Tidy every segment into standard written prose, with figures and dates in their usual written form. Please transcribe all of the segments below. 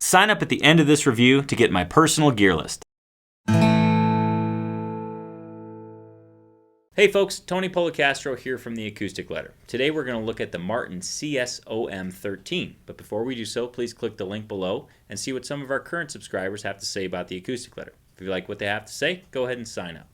Sign up at the end of this review to get my personal gear list. Hey folks, Tony Policastro here from the Acoustic Letter. Today we're going to look at the Martin CS-OM-13. But before we do so, please click the link below and see what some of our current subscribers have to say about the Acoustic Letter. If you like what they have to say, go ahead and sign up.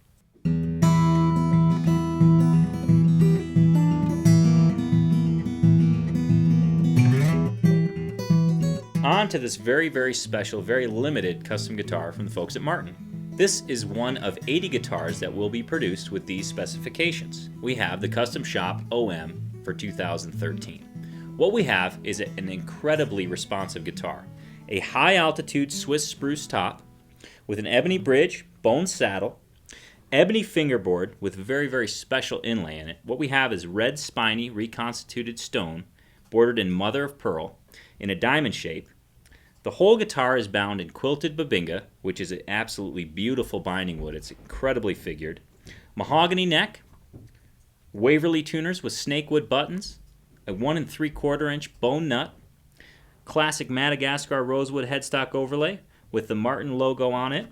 On to this very special, very limited custom guitar from the folks at Martin. This is one of 80 guitars that will be produced with these specifications. We have the Custom Shop OM for 2013. What we have is an incredibly responsive guitar. A high altitude Swiss spruce top with an ebony bridge, bone saddle, ebony fingerboard with very special inlay in it. What we have is red spiny reconstituted stone bordered in mother of pearl in a diamond shape. The whole guitar is bound in quilted babinga, which is an absolutely beautiful binding wood. It's incredibly figured. Mahogany neck, Waverly tuners with snakewood buttons, a 1 3/4 inch bone nut, classic Madagascar rosewood headstock overlay with the Martin logo on it,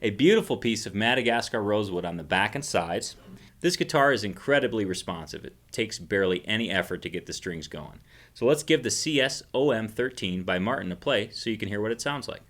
a beautiful piece of Madagascar rosewood on the back and sides. This guitar is incredibly responsive. It takes barely any effort to get the strings going. So let's give the CS-OM-13 by Martin a play so you can hear what it sounds like.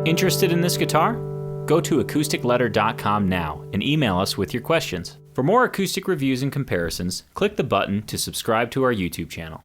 Interested in this guitar? Go to acousticletter.com now and email us with your questions. For more acoustic reviews and comparisons, click the button to subscribe to our YouTube channel.